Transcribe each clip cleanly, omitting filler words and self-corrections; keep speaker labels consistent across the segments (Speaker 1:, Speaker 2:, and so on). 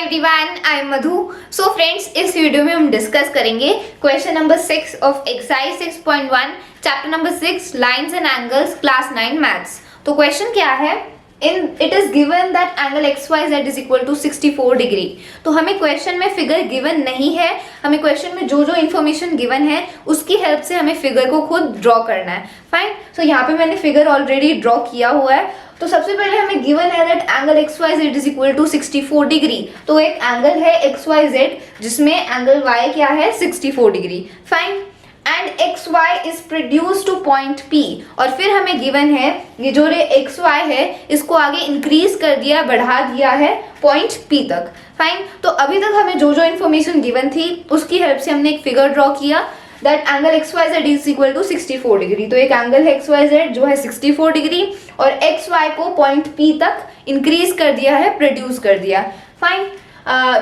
Speaker 1: Everyone, I am Madhu. So friends, इस video में हम डिस्कस करेंगे question number 6 of exercise 6.1 chapter number 6 lines and angles class 9 maths. तो question क्या है, it is given that angle XYZ is equal to 64 degree. तो हमें question में फिगर गिवन नहीं है, हमें क्वेश्चन में जो जो इन्फॉर्मेशन गिवन है उसकी हेल्प से हमें फिगर को खुद ड्रॉ करना है। फाइन, सो यहाँ पे मैंने फिगर ऑलरेडी ड्रॉ किया हुआ है। तो सबसे पहले हमें गिवन है that angle XYZ is equal to 64 degree. तो एक एंगल है XYZ जिसमें एंगल Y क्या है 64 degree. Fine, and XY is produce two point P। और फिर हमें गिवन है ये जो रे XY है इसको आगे इंक्रीज कर दिया, बढ़ा दिया है पॉइंट P तक। फाइन, तो अभी तक हमें जो जो इन्फॉर्मेशन गिवन थी उसकी हेल्प से हमने एक फिगर ड्रॉ किया that angle XYZ is equal to 64 degree. तो एक एंगल है XYZ जो है 64 डिग्री और XY को पॉइंट P तक इंक्रीज कर दिया है, प्रोड्यूस कर दिया। Fine,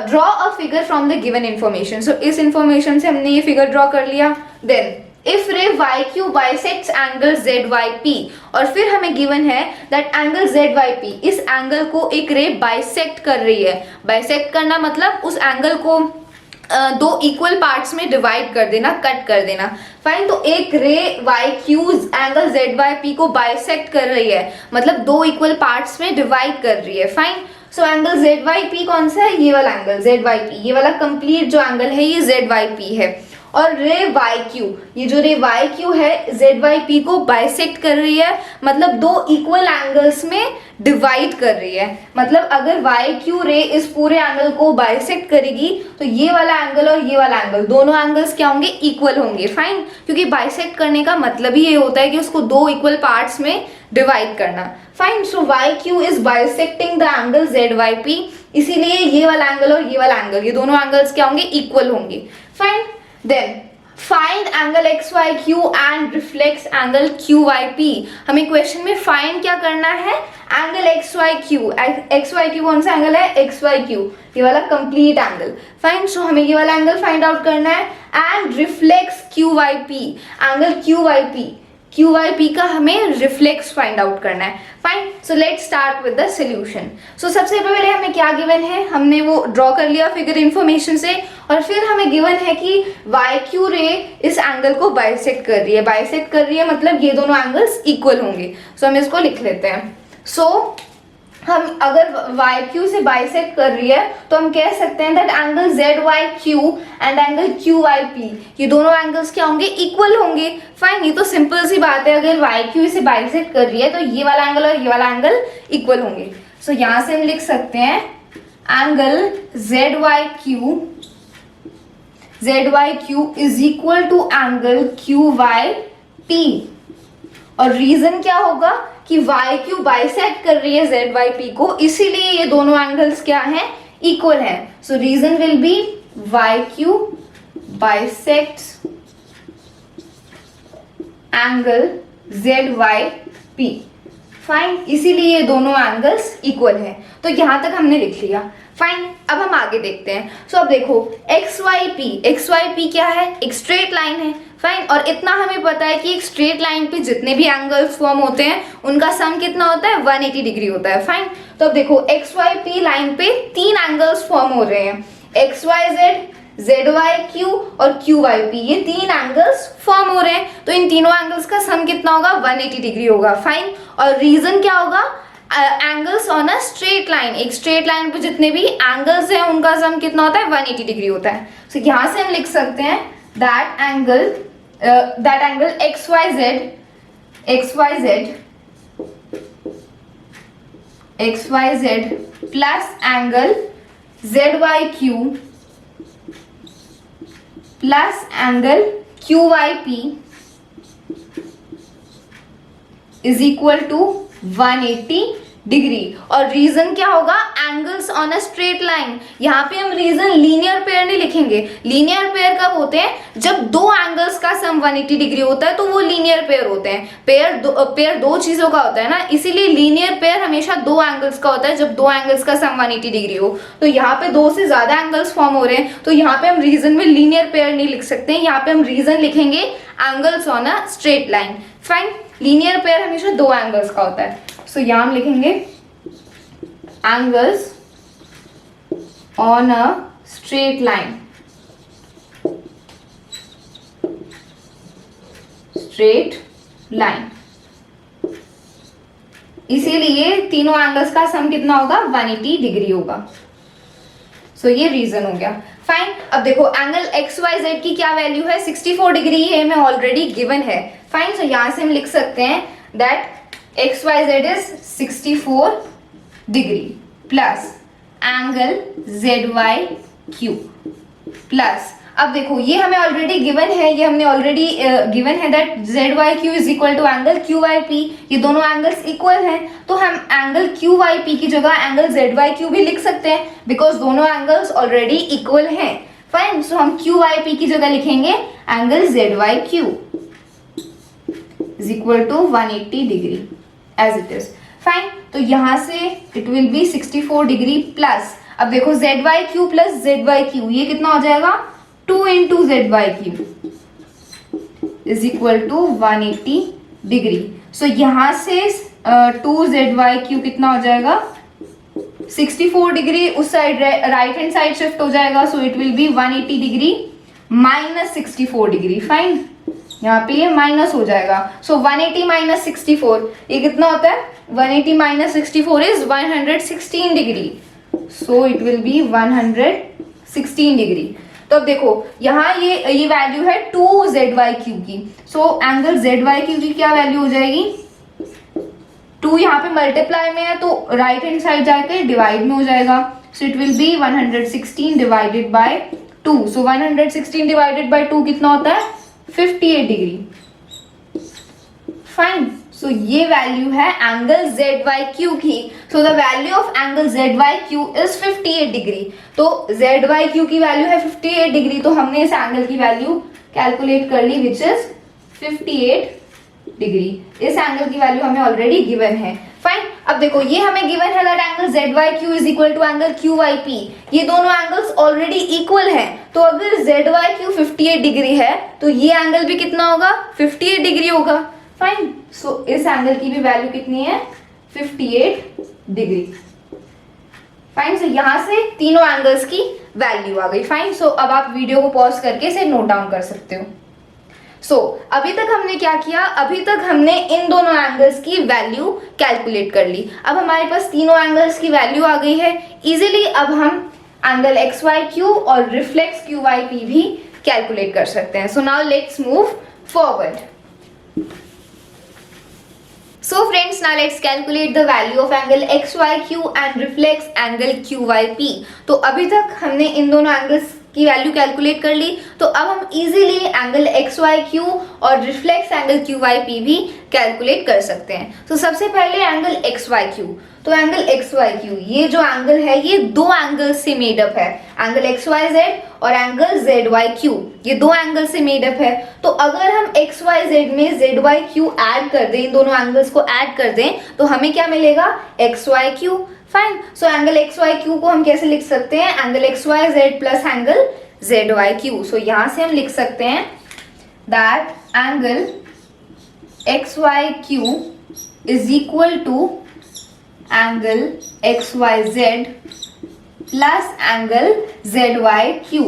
Speaker 1: draw a figure from the given information. So इस इन्फॉर्मेशन से हमने ये फिगर ड्रॉ कर लिया। Then if ray YQ bisects angle ZYP, और फिर हमें गिवन है दैट एंगल ZYP इस एंगल को एक रे बाइसेक्ट कर रही है। बाइसेक्ट करना मतलब उस एंगल को दो इक्वल पार्ट्स में डिवाइड कर देना, कट कर देना। फाइन, तो एक रे YQ एंगल ZYP को बाइसेक्ट कर रही है, मतलब दो इक्वल पार्ट्स में डिवाइड कर रही है। फाइन, सो एंगल ZYP कौन सा है, ये वाला एंगल ZYP, ये वाला कंप्लीट जो एंगल है ये ZYP है। और रे YQ, ये जो रे YQ है ZYP को बाइसेक्ट कर रही है, मतलब दो इक्वल एंगल्स में डिवाइड कर रही है। मतलब अगर YQ रे इस पूरे एंगल को बाइसेक्ट करेगी तो ये वाला एंगल और ये वाला एंगल दोनों एंगल्स क्या होंगे, इक्वल होंगे। फाइन, क्योंकि बाइसेक्ट करने का मतलब ही ये होता है कि उसको दो इक्वल पार्ट्स में डिवाइड करना। Fine, so YQ is bisecting the angle ZYP, इसीलिए ये वाला एंगल और ये वाला एंगल, ये दोनों एंगल्स क्या होंगे, इक्वल होंगे। Fine, then find angle XYQ and reflex angle QYP। हमें क्वेश्चन में फाइंड क्या करना है, एंगल XYQ। XYQ कौन सा एंगल है, XYQ, ये वाला कंप्लीट एंगल। फाइन, सो हमें ये वाला एंगल फाइंड आउट करना है and reflex QYP, angle QYP का हमें रिफ्लेक्स फाइंड आउट करना है। Fine, so let's start with the solution. So सबसे पहले हमें क्या गिवन है, हमने वो ड्रॉ कर लिया फिगर इन्फॉर्मेशन से, और फिर हमें गिवन है कि YQ रे इस एंगल को बाइसेक्ट कर रही है। बाइसेक्ट कर रही है मतलब ये दोनों एंगल्स इक्वल होंगे। सो हम इसको लिख लेते हैं। सो हम अगर YQ से बाइसेक्ट कर रही है तो हम कह सकते हैं that angle ZYQ and angle QYP, ये दोनों एंगल्स क्या होंगे, इक्वल होंगे। फाइन, ये तो सिंपल सी बात है, अगर YQ से बाइसेक्ट कर रही है तो ये वाला एंगल और ये वाला एंगल इक्वल होंगे। सो यहाँ से हम लिख सकते हैं angle ZYQ is equal to angle QYP। और रीजन क्या होगा कि YQ बाइसेक्ट कर रही है ZYP को, इसीलिए ये दोनों एंगल्स क्या हैं, इक्वल हैं। So reason will be YQ bisects angle ZYP। Fine, इसीलिए ये दोनों एंगल्स इक्वल हैं। तो यहां तक हमने लिख लिया। फाइन, अब हम आगे देखते हैं। सो अब देखो XYP क्या है, एक स्ट्रेट लाइन है। फाइन, और इतना हमें पता है कि एक स्ट्रेट लाइन पे जितने भी एंगल्स फॉर्म होते हैं उनका सम कितना होता है, 180 डिग्री होता है। फाइन, तो अब देखो XYP लाइन पे तीन एंगल्स फॉर्म हो रहे हैं, XYZ, ZYQ और QYP, ये तीन एंगल्स फॉर्म हो रहे हैं। तो इन तीनों एंगल्स का सम कितना होगा, 180 डिग्री होगा। फाइन, और रीजन क्या होगा, angles on a straight line, एक स्ट्रेट लाइन पे जितने भी एंगल्स हैं उनका सम कितना होता है, 180 डिग्री होता है। सो यहाँ से हम लिख सकते हैं that angle XYZ plus angle ZYQ plus angle QYP is equal to 180 degree. और रीजन क्या होगा, angles on a straight line. यहाँ पे हम रीजन लीनियर पेयर नहीं लिखेंगे। लीनियर पेयर कब होते हैं, जब दो एंगल्स का सम 180 डिग्री होता है तो वो लीनियर पेयर होते हैं। पेयर दो चीजों का होता है ना, इसीलिए लीनियर पेयर हमेशा दो एंगल्स का होता है जब दो एंगल्स का सम 180 डिग्री हो। तो यहाँ पे दो से ज्यादा एंगल्स फॉर्म हो रहे हैं तो यहाँ पे हम रीजन में लीनियर पेयर नहीं लिख सकते, यहाँ पे हम रीजन लिखेंगे angles on a straight line. Fine, linear pair हमेशा दो एंगल्स का होता है। सो यहाँ हम लिखेंगे angles on a straight line, straight line, इसीलिए तीनों एंगल्स का सम कितना होगा 180 डिग्री होगा। सो ये रीजन हो गया। फाइन, अब देखो एंगल एक्स वाई जेड की क्या वैल्यू है 64 डिग्री, ये हमें ऑलरेडी गिवन है। फाइन, सो यहां से हम लिख सकते हैं that X Y Z is 64 degree plus angle Z Y Q plus, अब देखो ये हमें ऑलरेडी गिवन है, ये हमने ऑलरेडी गिवन है that Z Y Q is equal to angle Q Y P, ये दोनों एंगल्स इक्वल हैं, तो हम एंगल क्यू वाई पी की जगह एंगल जेड वाई क्यू भी लिख सकते हैं बिकॉज दोनों एंगल्स ऑलरेडी इक्वल हैं। फाइन, सो हम क्यू वाई पी की जगह लिखेंगे angle Z Y Q is equal to 180 degree as it is. Fine, तो यहां से it will be 64 degree plus, अब देखो Z Y Q plus Z Y Q, ये कितना हो जाएगा 2 into Z Y Q is equal to 180 degree. So यहां से 2 जेड वाई क्यू कितना हो जाएगा 64 डिग्री, उस side right hand side shift हो जाएगा, सो it will B 180 degree minus 64 degree. Fine, यहाँ पे ये माइनस हो जाएगा, सो 180 माइनस 64 ये कितना होता है 180 minus 64 is 116 degree, so it will B 116 degree. तो अब देखो यहाँ ये वैल्यू है 2 जेड वाई क्यू की, so angle Z Y Q की क्या वैल्यू हो जाएगी 2, यहाँ पे मल्टीप्लाई में है तो राइट हैंड साइड जाके डिवाइड में हो जाएगा, सो it will B 116 divided by 2, so 116 divided by 2 कितना होता है 58 डिग्री। फाइन, सो ये वैल्यू है एंगल जेड वाई क्यू की, so the value of angle Z Y Q is 58 degree, तो जेड वाई क्यू की वैल्यू है 58 डिग्री, तो हमने इस एंगल की वैल्यू कैलकुलेट कर ली विच इज 58 डिग्री। इस एंगल की वैल्यू हमें ऑलरेडी गिवन है। फाइन, अब देखो ये हमें गिवन है that angle Z Y Q is equal to angle Q Y P, ये दोनों एंगल्स ऑलरेडी इक्वल हैं, तो अगर जेड वाई क्यू 58 डिग्री है तो ये एंगल भी कितना होगा 58 डिग्री होगा। फाइन, सो इस एंगल की भी वैल्यू कितनी है 58 डिग्री। फाइन, सो यहां से तीनों एंगल्स की वैल्यू आ गई। फाइन, सो अब आप वीडियो को पॉज करके इसे नोट डाउन कर सकते हो। सो अभी तक हमने क्या किया, अभी तक हमने इन दोनों एंगल्स की वैल्यू कैलकुलेट कर ली। अब हमारे पास तीनों एंगल्स की वैल्यू आ गई है इजीली, अब हम एंगल एक्स वाई क्यू और रिफ्लेक्स क्यू वाई पी भी कैलकुलेट कर सकते हैं। So now let's move forward. So friends, now let's calculate the value of angle XYQ and reflex angle QYP. तो अभी तक हमने इन दोनों एंगल्स की वैल्यू कैलकुलेट कर ली, तो अब हम इजीली एंगल XYQ और रिफ्लेक्स एंगल QYP भी कैलकुलेट कर सकते हैं। तो सबसे पहले एंगल XYQ, तो एंगल XYQ ये जो एंगल है ये दो एंगल से मेडअप है, एंगल XYZ और एंगल ZYQ, ये दो एंगल से मेडअप है। तो अगर हम XYZ में ZYQ ऐड कर दें, इन दोनों एंगल्स को ऐड कर दें, तो हमें क्या मिलेगा XYQ। Fine, so angle XYQ को हम कैसे लिख सकते हैं, angle XYZ plus angle ZYQ। So यहां से हम लिख सकते हैं that angle XYQ is equal to angle XYZ plus angle ZYQ।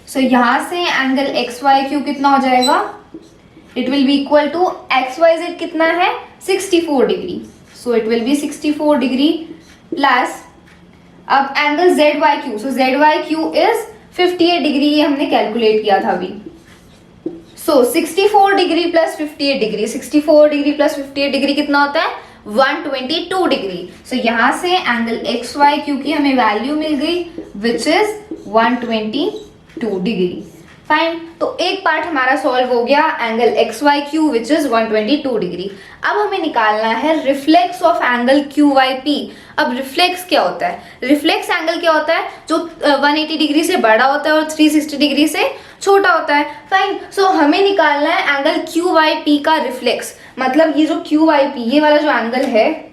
Speaker 1: So यहां से एंगल XYQ कितना हो जाएगा, it will be equal to XYZ कितना है 64 degree, so it will be 64 degree plus अब angle ZYQ, so ZYQ is 58 degree, ये हमने कैलकुलेट किया था अभी। सो 64 degree plus 58 degree, 64 degree plus 58 degree कितना होता है 122 डिग्री। सो यहां से एंगल XYQ की हमें वैल्यू मिल गई विच इज 122 डिग्री। फाइन, तो एक पार्ट हमारा सॉल्व हो गया angle XYQ which is 122 degree. अब हमें निकालना है रिफ्लेक्स ऑफ एंगल QYP। अब रिफ्लेक्स क्या होता है, रिफ्लेक्स एंगल क्या होता है जो 180 डिग्री से बड़ा होता है और 360 डिग्री से छोटा होता है। फाइन, सो हमें निकालना है एंगल QYP का रिफ्लेक्स, मतलब ये जो QYP ये वाला जो एंगल है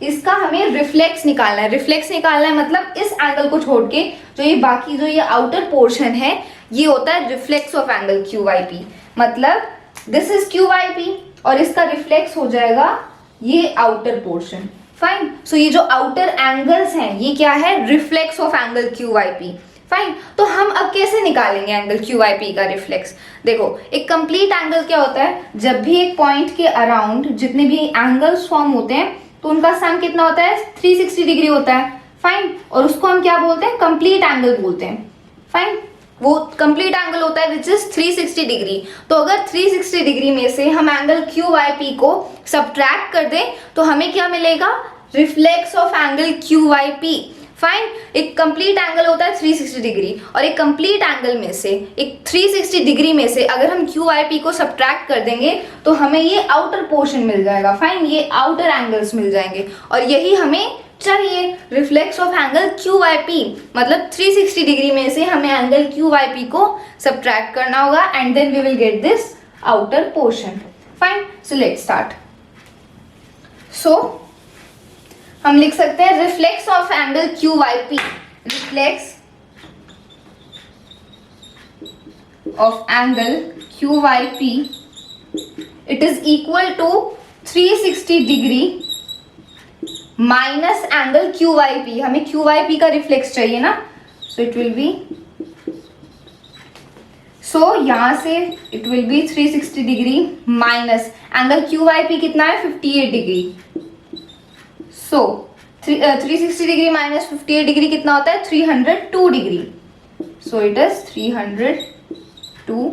Speaker 1: इसका हमें रिफ्लेक्स निकालना है। रिफ्लेक्स निकालना है मतलब इस एंगल को छोड़ के जो ये बाकी जो ये आउटर पोर्शन है ये होता है रिफ्लेक्स ऑफ एंगल QYP, मतलब दिस इज QYP और इसका रिफ्लेक्स हो जाएगा ये आउटर पोर्शन। फाइन. सो ये जो आउटर एंगल्स हैं ये क्या है, reflex of angle Q Y P. Fine. तो हम अब कैसे निकालेंगे एंगल क्यू वाई पी का रिफ्लेक्स. देखो एक कंप्लीट एंगल क्या होता है, जब भी एक पॉइंट के अराउंड जितने भी एंगल्स फॉर्म होते हैं तो उनका सम कितना होता है, 360 डिग्री होता है. फाइन. और उसको हम क्या बोलते हैं, कंप्लीट एंगल बोलते हैं. फाइन. वो कंप्लीट एंगल होता है विच इज 360 डिग्री. तो अगर 360 डिग्री में से हम एंगल क्यू वाई पी को सब्ट्रैक्ट कर दें तो हमें क्या मिलेगा, reflex of angle Q Y P. Fine. एक कंप्लीट एंगल होता है 360 डिग्री और एक कंप्लीट एंगल में से, एक 360 डिग्री में से अगर हम क्यू वाई पी को सब्ट्रैक्ट कर देंगे तो हमें ये आउटर पोर्शन मिल जाएगा. फाइन. ये आउटर एंगल्स मिल जाएंगे और यही हमें चाहिए, reflex of angle Q Y P. मतलब 360 डिग्री में से हमें एंगल क्यू वाई पी को सब्ट्रैक्ट करना होगा and then we will get this outer portion. Fine. So let's start. So हम लिख सकते हैं reflex of angle Q Y P. Reflex of angle Q Y P it is equal to 360 degree minus angle Q Y P. हमें Q Y P का reflex चाहिए ना, so it will be, so यहां से it will be 360 degree minus angle Q Y P कितना है, 58 degree. So 360 degree minus 58 degree कितना होता है, 302 degree. So it is 302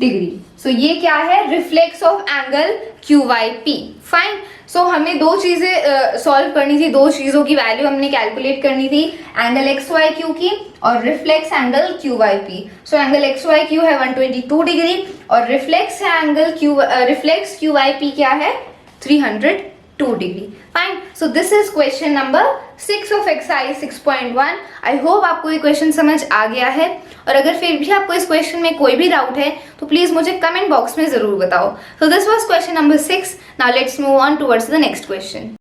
Speaker 1: degree. So ये क्या है, reflex of angle Q Y P. Fine. So हमें दो चीजें सॉल्व करनी थी, दो चीजों की वैल्यू हमने कैलकुलेट करनी थी, एंगल एक्स वाई क्यू की और reflex angle Q Y P. So angle X Y Q है 122 डिग्री और reflex angle reflex Q Y P क्या है, 302 degree. Fine. So this is question number 6 of exercise 6.1. I hope आपको ये question समझ आ गया है और अगर फिर भी आपको इस क्वेश्चन में कोई भी डाउट है तो प्लीज मुझे कमेंट बॉक्स में जरूर बताओ. So this was question number 6. Now let's move on towards the next question.